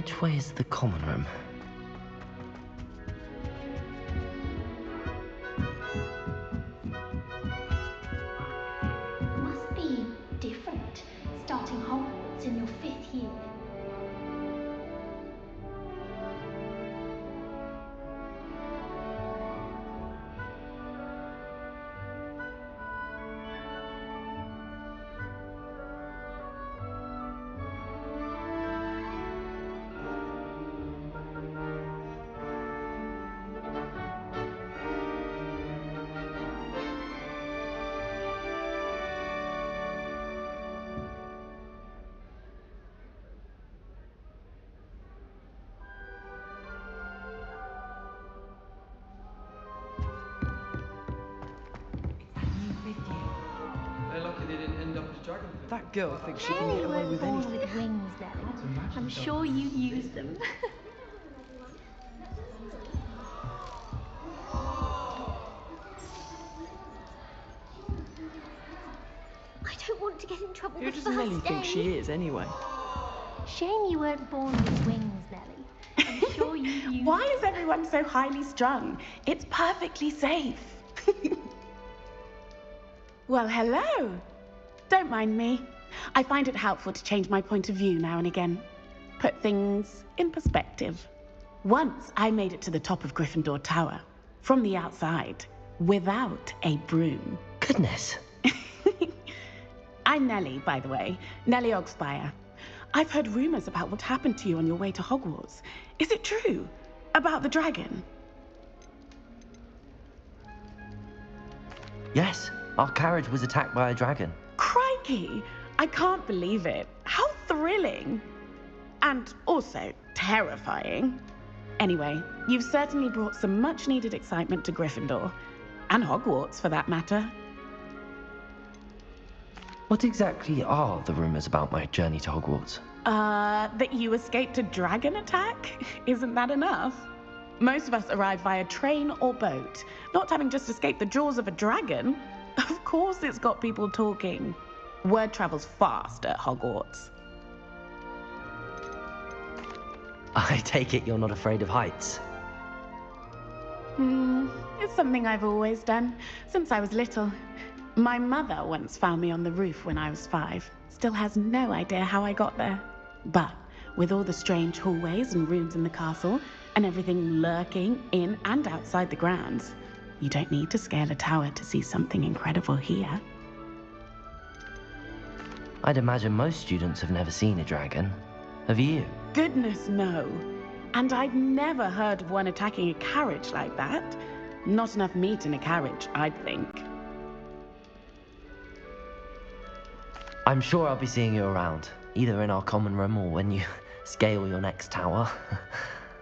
Which way is the common room? Must be different, starting Hogwarts in your 5th year. That girl thinks she can Hey, get you away weren't with born anything. with wings, Nelly. I'm sure you'd use them. I don't want to get in trouble Who the does first Nelly think day. she is, anyway? Shame you weren't born with wings, Nelly. I'm sure you'd use Why is everyone so highly strung? It's perfectly safe. Well, hello. Don't mind me. I find it helpful to change my point of view now and again. Put things in perspective. Once I made it to the top of Gryffindor Tower, from the outside, without a broom. Goodness. I'm Nellie, by the way. Nellie Ogspire. I've heard rumors about what happened to you on your way to Hogwarts. Is it true? About the dragon? Yes, our carriage was attacked by a dragon. Crikey! I can't believe it. How thrilling! And also terrifying. Anyway, you've certainly brought some much-needed excitement to Gryffindor. And Hogwarts, for that matter. What exactly are the rumors about my journey to Hogwarts? That you escaped a dragon attack? Isn't that enough? Most of us arrive via train or boat, not having just escaped the jaws of a dragon. Of course it's got people talking. Word travels fast at Hogwarts. I take it you're not afraid of heights. It's something I've always done, since I was little. My mother once found me on the roof when I was 5. Still has no idea how I got there. But with all the strange hallways and rooms in the castle, and everything lurking in and outside the grounds, you don't need to scale a tower to see something incredible here. I'd imagine most students have never seen a dragon. Have you? Goodness, no. And I'd never heard of one attacking a carriage like that. Not enough meat in a carriage, I'd think. I'm sure I'll be seeing you around, either in our common room or when you scale your next tower.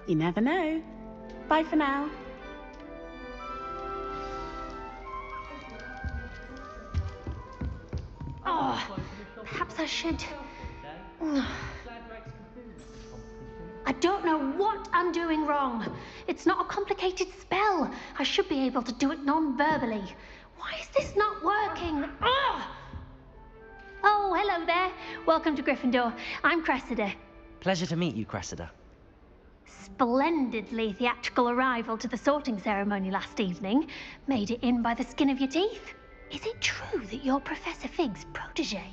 You never know. Bye for now. Oh, perhaps I should. I don't know what I'm doing wrong. It's not a complicated spell. I should be able to do it non-verbally. Why is this not working? Ugh! Oh, hello there. Welcome to Gryffindor. I'm Cressida. Pleasure to meet you, Cressida. Splendidly theatrical arrival to the sorting ceremony last evening. Made it in by the skin of your teeth. Is it true that you're Professor Fig's protege?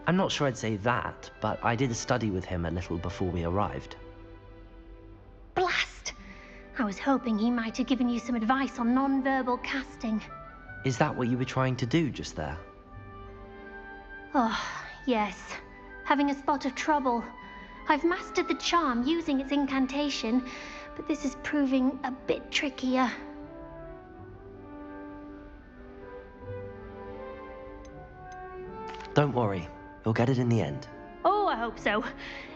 I'm not sure I'd say that, but I did study with him a little before we arrived. Blast! I was hoping he might have given you some advice on non-verbal casting. Is that what you were trying to do just there? Oh, yes. Having a spot of trouble. I've mastered the charm using its incantation, but this is proving a bit trickier. Don't worry, you'll get it in the end. Oh, I hope so.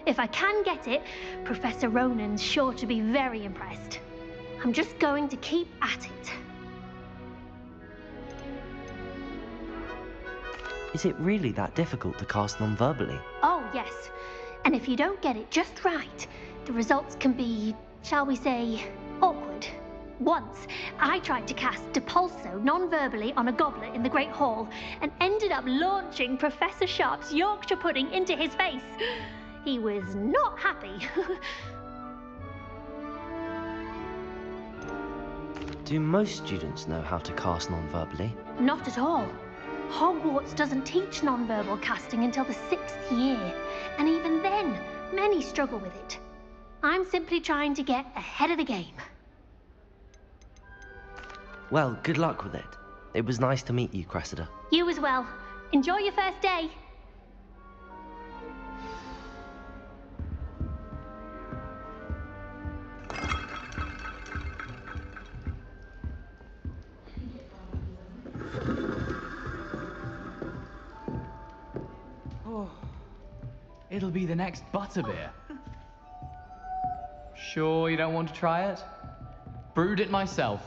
If I can get it, Professor Ronan's sure to be very impressed. I'm just going to keep at it. Is it really that difficult to cast non-verbally? Oh, yes. And if you don't get it just right, the results can be, shall we say, awkward. Once, I tried to cast Depulso non-verbally on a goblet in the Great Hall and ended up launching Professor Sharp's Yorkshire pudding into his face. He was not happy. Do most students know how to cast non-verbally? Not at all. Hogwarts doesn't teach non-verbal casting until the 6th year, and even then, many struggle with it. I'm simply trying to get ahead of the game. Well, good luck with it. It was nice to meet you, Cressida. You as well. Enjoy your first day. Oh, it'll be the next butterbeer. Sure you don't want to try it? Brewed it myself.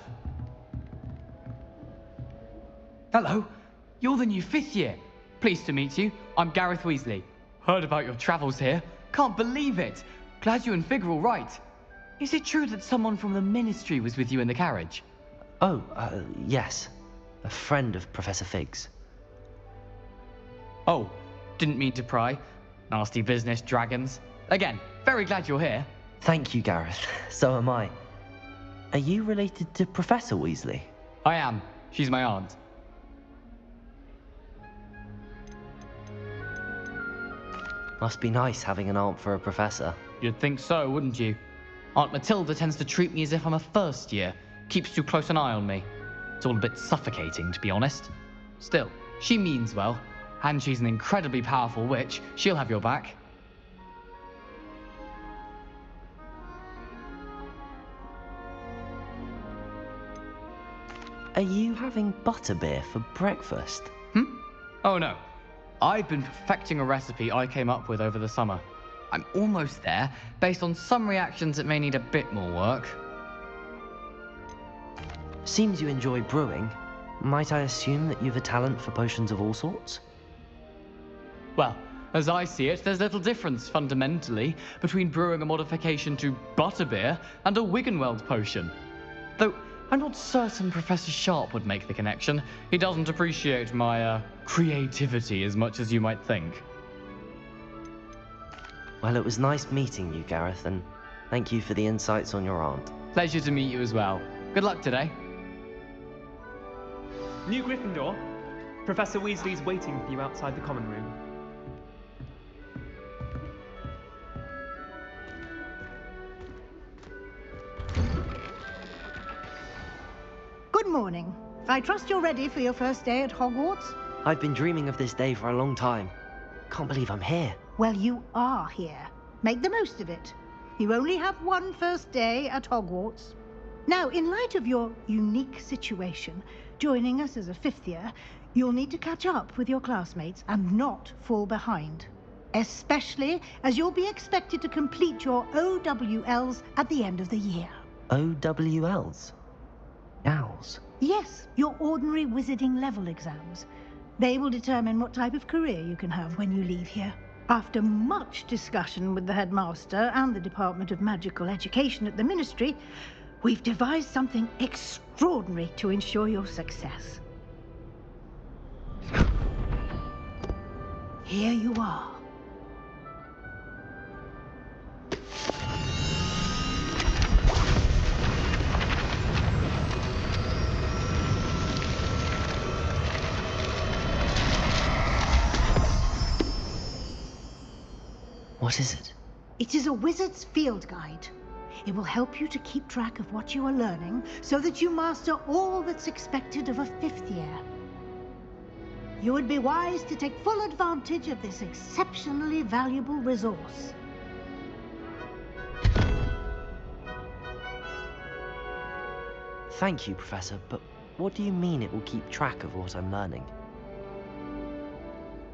Hello, you're the new 5th year. Pleased to meet you. I'm Gareth Weasley. Heard about your travels here. Can't believe it. Glad you and Fig are all right. Is it true that someone from the Ministry was with you in the carriage? Oh, yes. A friend of Professor Fig's. Oh, didn't mean to pry. Nasty business, dragons. Again, very glad you're here. Thank you, Gareth. So am I. Are you related to Professor Weasley? I am. She's my aunt. Must be nice having an aunt for a professor. You'd think so, wouldn't you? Aunt Matilda tends to treat me as if I'm a first year. Keeps too close an eye on me. It's all a bit suffocating, to be honest. Still, she means well. And she's an incredibly powerful witch. She'll have your back. Are you having butterbeer for breakfast? Oh no. I've been perfecting a recipe I came up with over the summer. I'm almost there. Based on some reactions, it may need a bit more work. Seems you enjoy brewing. Might I assume that you've a talent for potions of all sorts? Well, as I see it, there's little difference, fundamentally, between brewing a modification to butterbeer and a Wiggenweld potion. Though, I'm not certain Professor Sharp would make the connection. He doesn't appreciate my, creativity as much as you might think. Well, it was nice meeting you, Gareth, and thank you for the insights on your aunt. Pleasure to meet you as well. Good luck today. New Gryffindor. Professor Weasley's waiting for you outside the common room. Good morning. I trust you're ready for your first day at Hogwarts? I've been dreaming of this day for a long time. Can't believe I'm here. Well, you are here. Make the most of it. You only have one first day at Hogwarts. Now, in light of your unique situation, joining us as a 5th year, you'll need to catch up with your classmates and not fall behind. Especially as you'll be expected to complete your OWLs at the end of the year. OWLs? Owls? Yes, your ordinary wizarding level exams. They will determine what type of career you can have when you leave here. After much discussion with the headmaster and the Department of Magical Education at the Ministry, we've devised something extraordinary to ensure your success. Here you are. What is it? It is a wizard's field guide. It will help you to keep track of what you are learning so that you master all that's expected of a 5th year. You would be wise to take full advantage of this exceptionally valuable resource. Thank you, Professor, but what do you mean it will keep track of what I'm learning?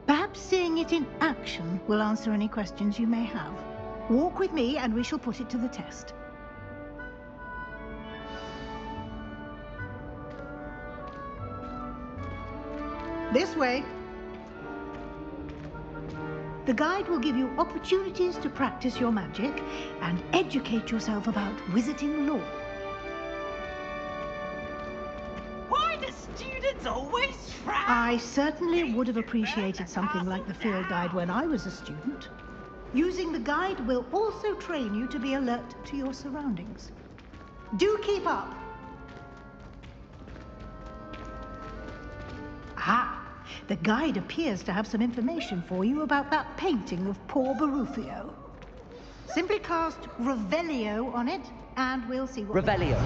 Perhaps seeing it in action will answer any questions you may have. Walk with me and we shall put it to the test. This way. The guide will give you opportunities to practice your magic and educate yourself about wizarding lore. always frowned. I certainly would have appreciated something like the field guide when I was a student. Using the guide will also train you to be alert to your surroundings. Do keep up. Ah, the guide appears to have some information for you about that painting of poor Baruffio. Simply cast Revelio on it, and we'll see what... Revelio.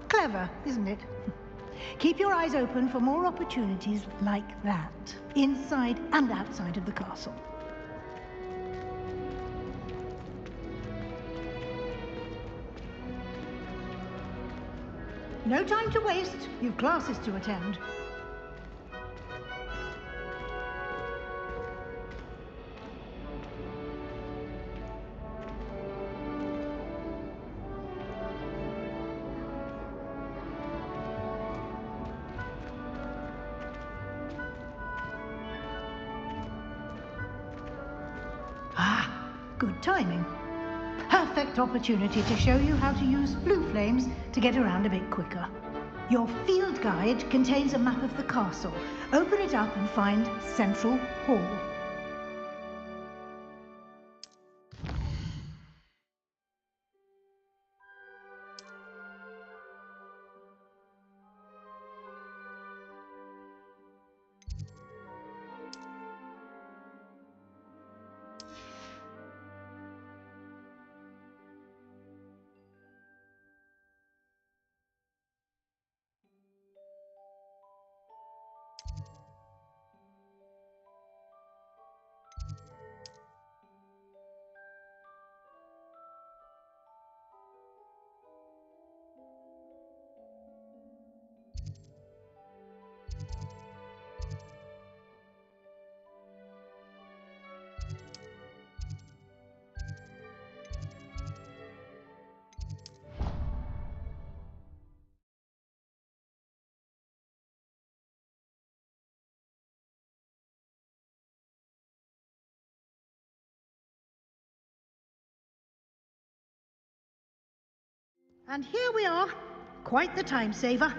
Clever, isn't it? Keep your eyes open for more opportunities like that, inside and outside of the castle. No time to waste. You've classes to attend. Good timing. Perfect opportunity to show you how to use blue flames to get around a bit quicker. Your field guide contains a map of the castle. Open it up and find Central Hall. And here we are. Quite the time saver.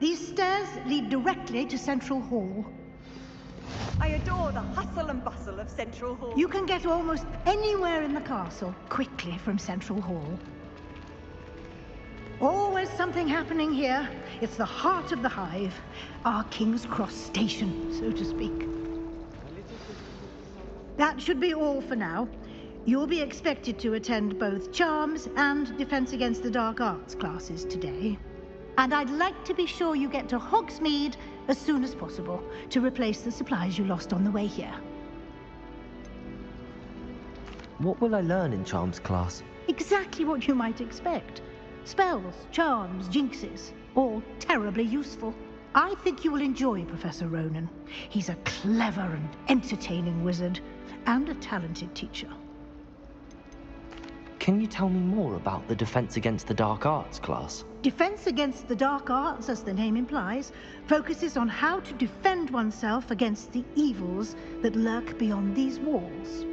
These stairs lead directly to Central Hall. I adore the hustle and bustle of Central Hall. You can get almost anywhere in the castle quickly from Central Hall. Always something happening here. It's the heart of the hive. Our King's Cross station, so to speak. That should be all for now. You'll be expected to attend both Charms and Defense Against the Dark Arts classes today. And I'd like to be sure you get to Hogsmeade as soon as possible to replace the supplies you lost on the way here. What will I learn in Charms class? Exactly what you might expect. Spells, charms, jinxes, all terribly useful. I think you will enjoy Professor Ronan. He's a clever and entertaining wizard, and a talented teacher. Can you tell me more about the Defense Against the Dark Arts class? Defense Against the Dark Arts, as the name implies, focuses on how to defend oneself against the evils that lurk beyond these walls.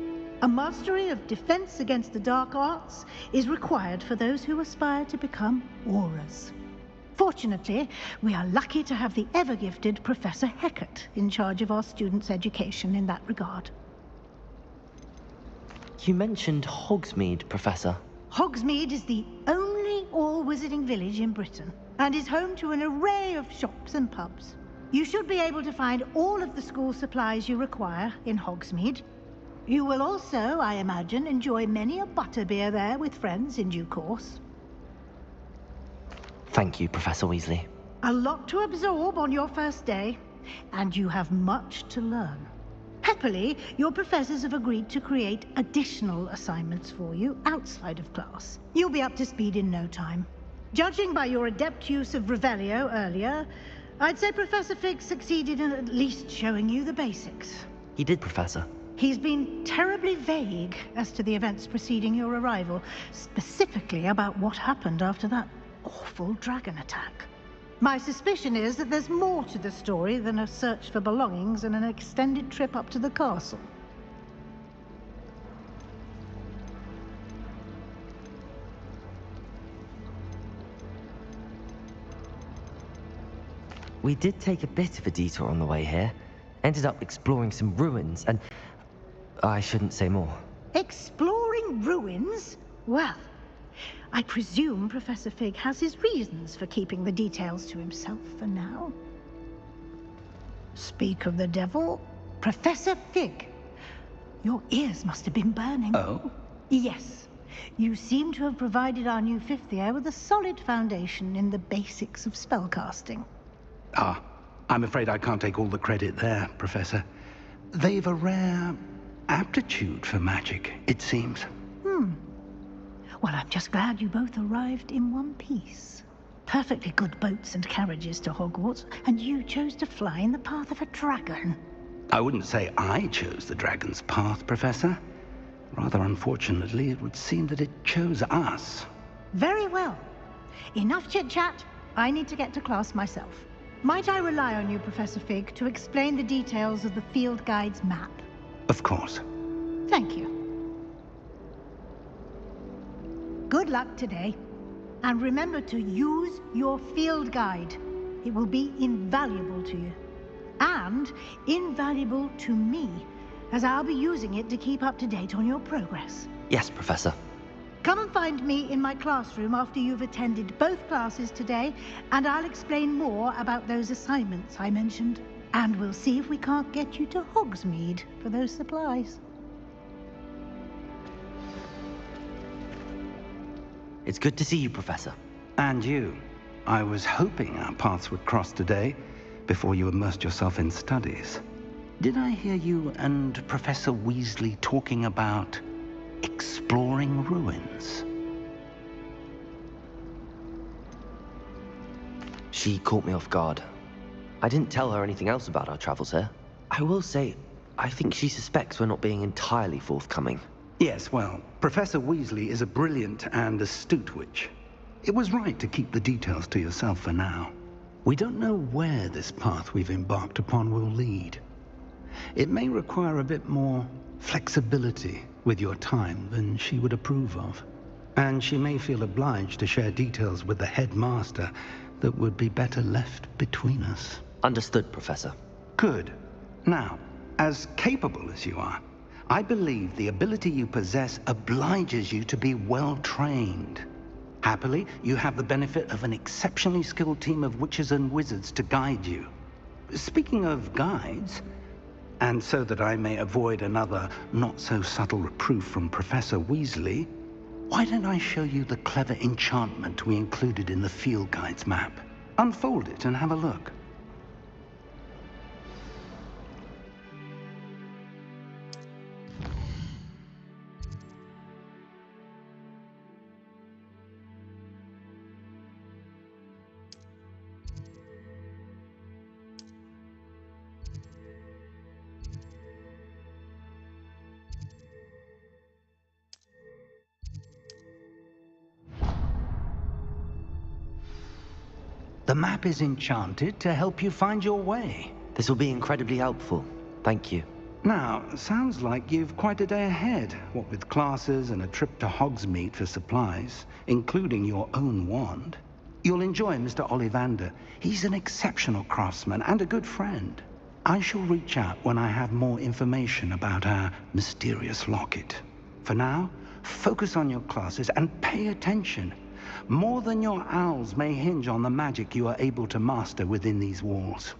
A mastery of Defense Against the Dark Arts is required for those who aspire to become Aurors. Fortunately, we are lucky to have the ever-gifted Professor Hecat in charge of our students' education in that regard. You mentioned Hogsmeade, Professor. Hogsmeade is the only all-wizarding village in Britain, and is home to an array of shops and pubs. You should be able to find all of the school supplies you require in Hogsmeade. You will also, I imagine, enjoy many a butterbeer there with friends in due course. Thank you, Professor Weasley. A lot to absorb on your first day, and you have much to learn. Happily, your professors have agreed to create additional assignments for you outside of class. You'll be up to speed in no time. Judging by your adept use of Revelio earlier, I'd say Professor Fig succeeded in at least showing you the basics. He did, Professor. He's been terribly vague as to the events preceding your arrival, specifically about what happened after that awful dragon attack. My suspicion is that there's more to the story than a search for belongings and an extended trip up to the castle. We did take a bit of a detour on the way here. Ended up exploring some ruins, and I shouldn't say more. Exploring ruins? Well, I presume Professor Fig has his reasons for keeping the details to himself for now. Speak of the devil, Professor Fig. Your ears must have been burning. Oh? Yes. You seem to have provided our new fifth year with a solid foundation in the basics of spellcasting. Ah, I'm afraid I can't take all the credit there, Professor. They've a rare aptitude for magic, it seems. Well, I'm just glad you both arrived in one piece. Perfectly good boats and carriages to Hogwarts, and you chose to fly in the path of a dragon. I wouldn't say I chose the dragon's path, Professor. Rather unfortunately, it would seem that it chose us. Very well. Enough chit-chat. I need to get to class myself. Might I rely on you, Professor Fig, to explain the details of the field guide's map? Of course. Thank you. Good luck today. And remember to use your field guide. It will be invaluable to you. And invaluable to me, as I'll be using it to keep up to date on your progress. Yes, Professor. Come and find me in my classroom after you've attended both classes today, and I'll explain more about those assignments I mentioned. And we'll see if we can't get you to Hogsmeade for those supplies. It's good to see you, Professor. And you. I was hoping our paths would cross today, before you immersed yourself in studies. Did I hear you and Professor Weasley talking about exploring ruins? She caught me off guard. I didn't tell her anything else about our travels here. I will say, I think she suspects we're not being entirely forthcoming. Yes, well, Professor Weasley is a brilliant and astute witch. It was right to keep the details to yourself for now. We don't know where this path we've embarked upon will lead. It may require a bit more flexibility with your time than she would approve of. And she may feel obliged to share details with the headmaster that would be better left between us. Understood, Professor. Good. Now, as capable as you are, I believe the ability you possess obliges you to be well trained. Happily, you have the benefit of an exceptionally skilled team of witches and wizards to guide you. Speaking of guides, and so that I may avoid another not-so-subtle reproof from Professor Weasley, why don't I show you the clever enchantment we included in the field guide's map? Unfold it and have a look. The map is enchanted to help you find your way. This will be incredibly helpful. Thank you. Now, sounds like you've quite a day ahead, what with classes and a trip to Hogsmeade for supplies, including your own wand. You'll enjoy Mr. Ollivander. He's an exceptional craftsman and a good friend. I shall reach out when I have more information about our mysterious locket. For now, focus on your classes and pay attention. More than your owls may hinge on the magic you are able to master within these walls.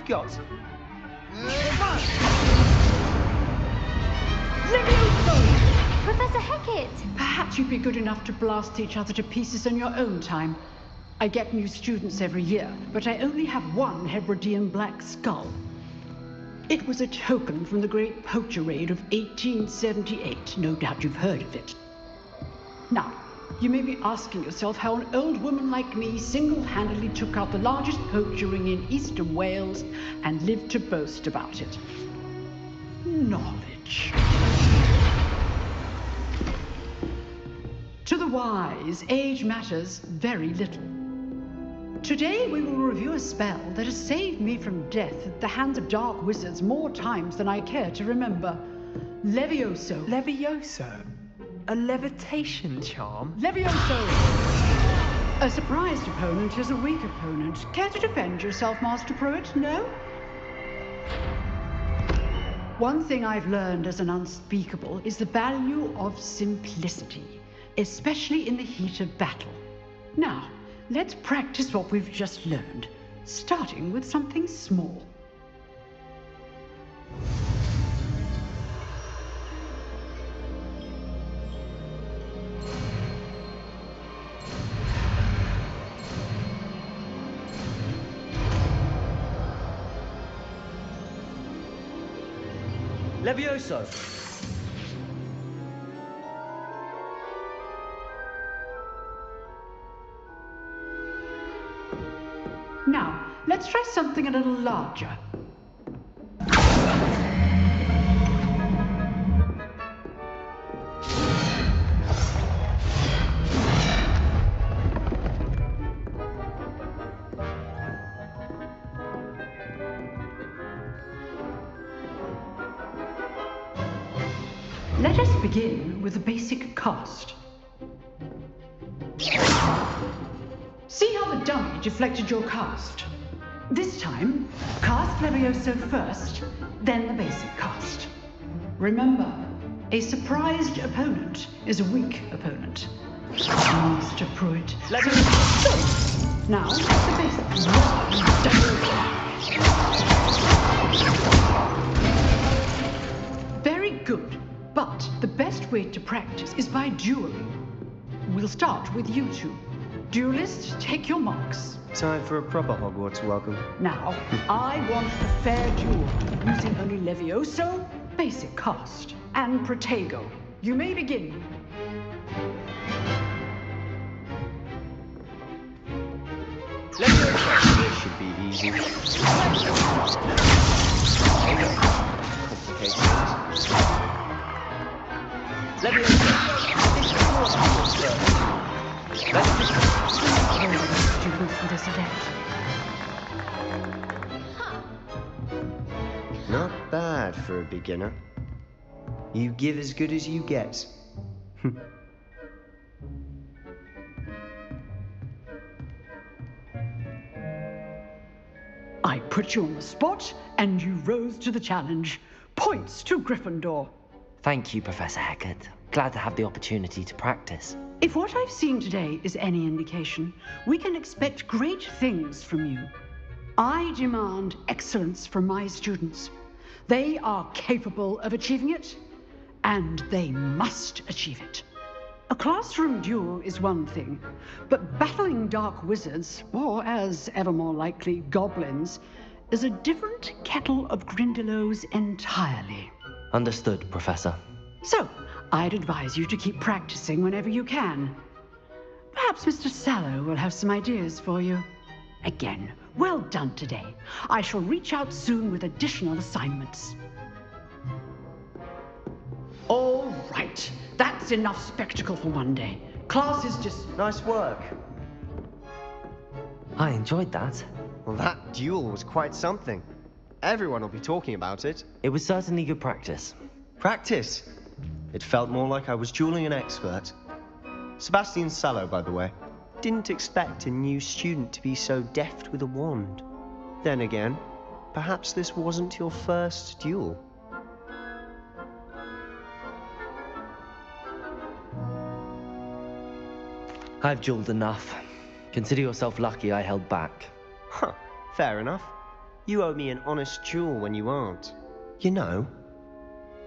got? Professor Hecat! Perhaps you'd be good enough to blast each other to pieces in your own time. I get new students every year, but I only have one Hebridean black skull. It was a token from the Great Poacher Raid of 1878. No doubt you've heard of it. Now, you may be asking yourself how an old woman like me single-handedly took out the largest poacher ring in eastern Wales and lived to boast about it. Knowledge. To the wise, age matters very little. Today we will review a spell that has saved me from death at the hands of dark wizards more times than I care to remember. Levioso. Levioso? A levitation charm? Levioso! A surprised opponent is a weak opponent. Care to defend yourself, Master Pruitt? No? One thing I've learned as an unspeakable is the value of simplicity, especially in the heat of battle. Now, let's practice what we've just learned, starting with something small. Levioso! Now, let's try something a little larger. Let us begin with the basic cast. See how the dummy deflected your cast? This time, cast Levioso first, then the basic cast. Remember, a surprised opponent is a weak opponent. Master Pruitt. Levioso! Now, the basic. Very good, but the best way to practice is by dueling. We'll start with you two. Duelists, take your marks. Time for a proper Hogwarts welcome. Now, I want a fair duel, using only Levioso, basic cast, and Protego. You may begin. Levioso! This should be easy. Not bad for a beginner. You give as good as you get. I put you on the spot, and you rose to the challenge. Points to Gryffindor. Thank you, Professor Hecat. Glad to have the opportunity to practice. If what I've seen today is any indication, we can expect great things from you. I demand excellence from my students. They are capable of achieving it, and they must achieve it. A classroom duel is one thing, but battling dark wizards, or as ever more likely, goblins, is a different kettle of Grindylows entirely. Understood, Professor. So, I'd advise you to keep practicing whenever you can. Perhaps Mr. Sallow will have some ideas for you. Again, well done today. I shall reach out soon with additional assignments. All right, that's enough spectacle for one day. Class is just... Nice work. I enjoyed that. Well, that duel was quite something. Everyone will be talking about it. It was certainly good practice. Practice? It felt more like I was dueling an expert. Sebastian Sallow, by the way. Didn't expect a new student to be so deft with a wand. Then again, perhaps this wasn't your first duel. I've dueled enough. Consider yourself lucky I held back. Huh, fair enough. You owe me an honest jewel when you aren't. You know,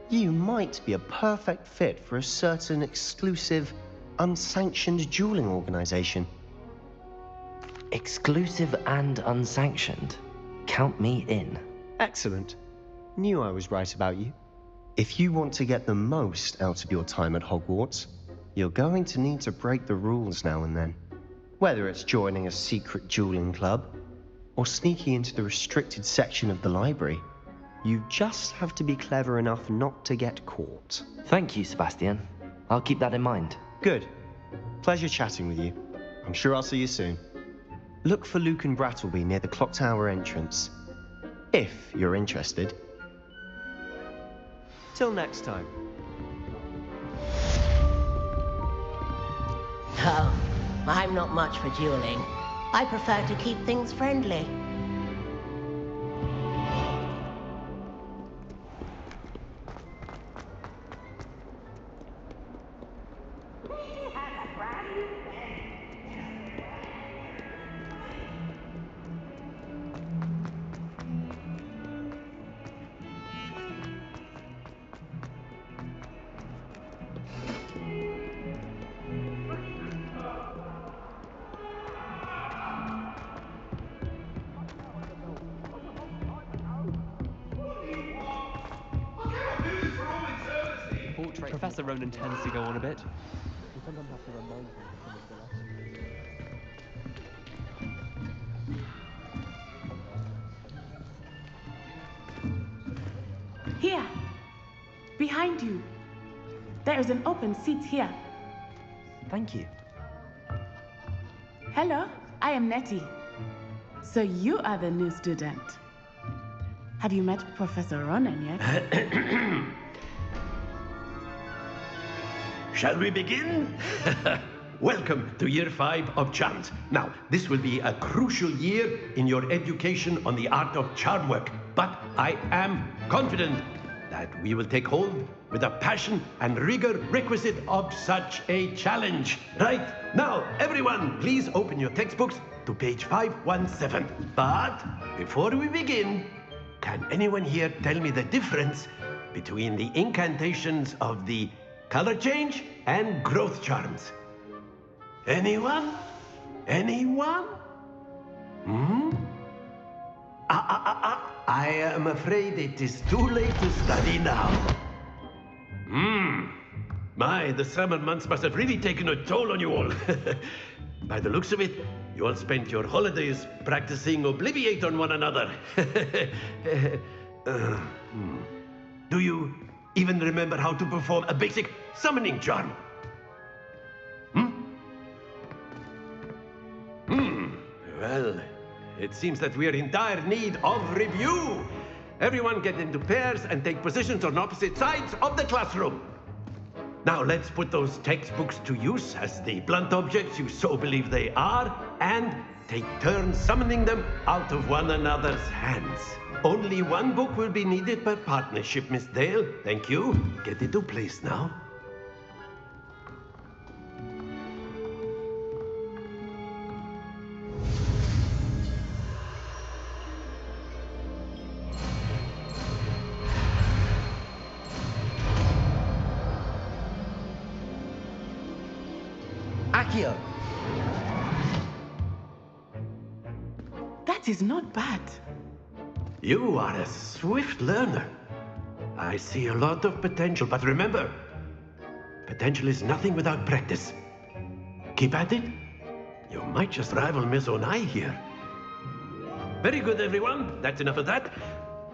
you might be a perfect fit for a certain exclusive, unsanctioned dueling organization. Exclusive and unsanctioned. Count me in. Excellent. Knew I was right about you. If you want to get the most out of your time at Hogwarts, you're going to need to break the rules now and then. Whether it's joining a secret dueling club, or sneaking into the restricted section of the library, you just have to be clever enough not to get caught. Thank you, Sebastian. I'll keep that in mind. Good. Pleasure chatting with you. I'm sure I'll see you soon. Look for Luke and Brattleby near the clock tower entrance, if you're interested. Till next time. Oh, I'm not much for dueling. I prefer to keep things friendly. Portrait. Professor Ronan tends to go on a bit. Here, behind you. There is an open seat here. Thank you. Hello, I am Nettie. So you are the new student. Have you met Professor Ronan yet? Shall we begin? Welcome to Year 5 of Charms. Now, this will be a crucial year in your education on the art of charm work, but I am confident that we will take hold with the passion and rigor requisite of such a challenge. Right, now, everyone, please open your textbooks to page 517. But before we begin, can anyone here tell me the difference between the incantations of the color change and growth charms? Anyone? Anyone? I am afraid it is too late to study now. My, the summer months must have really taken a toll on you all. By the looks of it, you all spent your holidays practicing Obliviate on one another. Do you even remember how to perform a basic summoning charm? Well, it seems that we are in dire need of review. Everyone get into pairs and take positions on opposite sides of the classroom. Now let's put those textbooks to use as the blunt objects you so believe they are, and take turns summoning them out of one another's hands. Only one book will be needed per partnership, Miss Dale. Thank you. Get into place now. Accio! That is not bad. You are a swift learner. I see a lot of potential, but remember, potential is nothing without practice. Keep at it. You might just rival Miss Onai here. Very good, everyone. That's enough of that.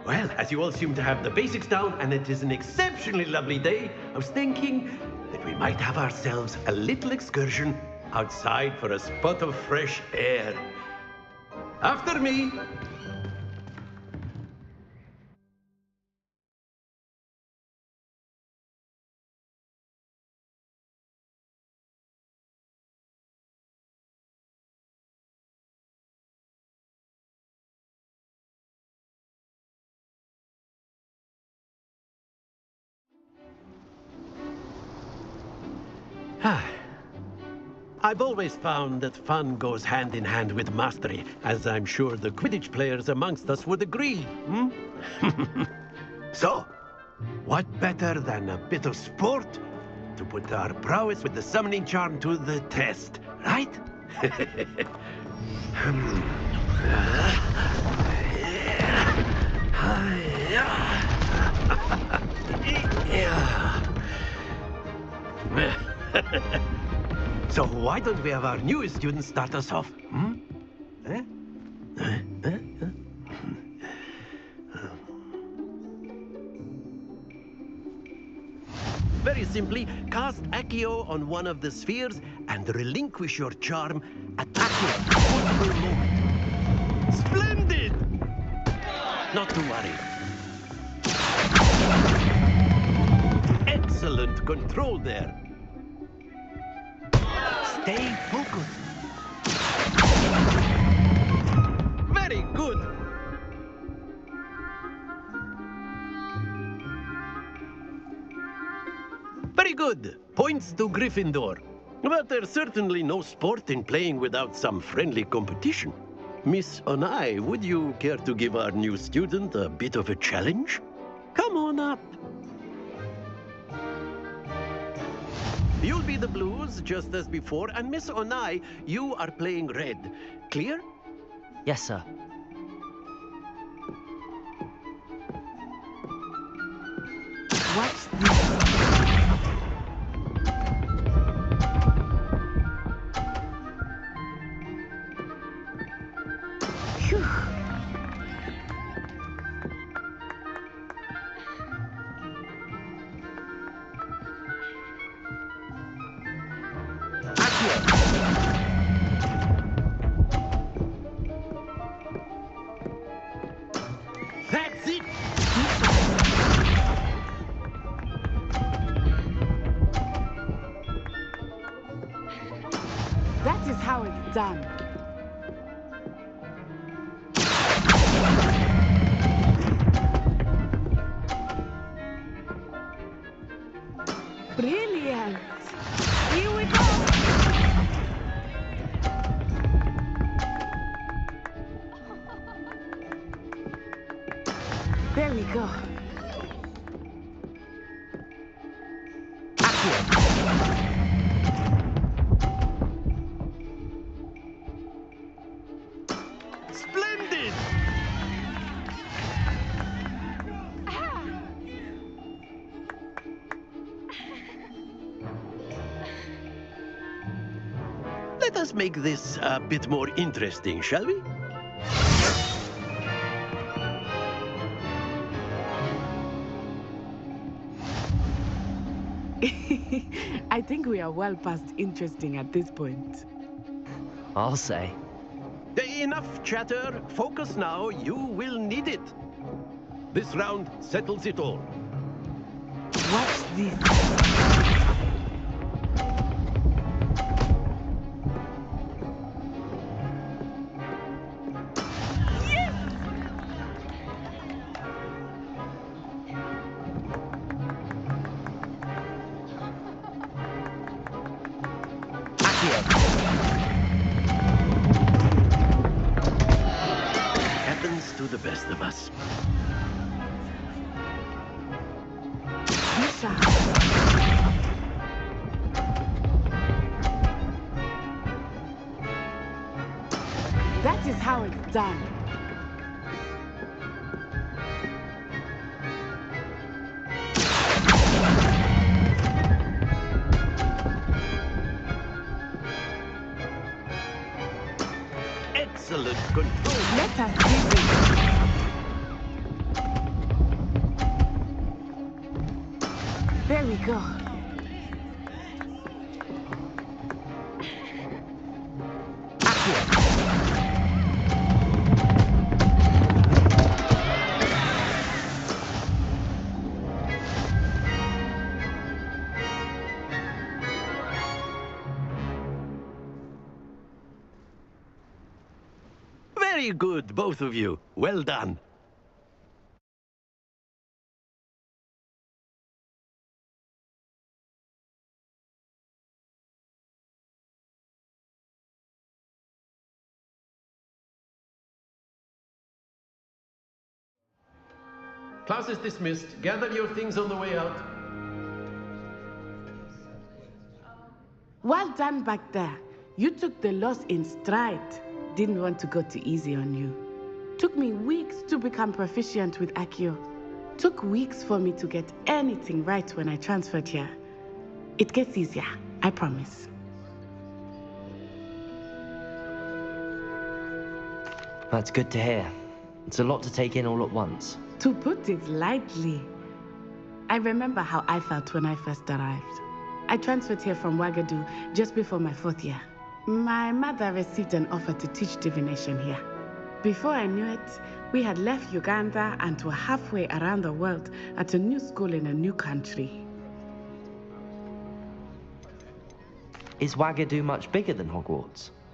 Well, as you all seem to have the basics down, and it is an exceptionally lovely day, I was thinking that we might have ourselves a little excursion outside for a spot of fresh air. After me. I've always found that fun goes hand in hand with mastery, as I'm sure the Quidditch players amongst us would agree. Hmm? So, what better than a bit of sport to put our prowess with the summoning charm to the test, right? So why don't we have our newest student start us off? Hmm? Eh? Very simply, cast Accio on one of the spheres and relinquish your charm at that possible moment. Splendid! Not to worry. Excellent control there. Stay focused. Very good. Very good. Points to Gryffindor. But there's certainly no sport in playing without some friendly competition. Miss Onai, would you care to give our new student a bit of a challenge? Come on up. You'll be the blues, just as before, and Miss Onai, you are playing red. Clear? Yes, sir. What's this? Phew. That's it! That is how it's done. Brilliant! Here we go! There we go. Splendid! Let us make this a bit more interesting, shall we? I think we are well past interesting at this point. I'll say. Enough chatter. Focus now. You will need it. This round settles it all. What's this? Happens to the best of us. That is how it's done. Excellent control. Let us begin. There we go. Very good, both of you. Well done. Class is dismissed. Gather your things on the way out. Well done back there. You took the loss in stride. Didn't want to go too easy on you. Took me weeks to become proficient with Accio. Took weeks for me to get anything right when I transferred here. It gets easier, I promise. That's good to hear. It's a lot to take in all at once. To put it lightly, I remember how I felt when I first arrived. I transferred here from Ouagadougou just before my 4th year. My mother received an offer to teach divination here. Before I knew it, we had left Uganda and were halfway around the world at a new school in a new country. Is Ouagadougou much bigger than Hogwarts?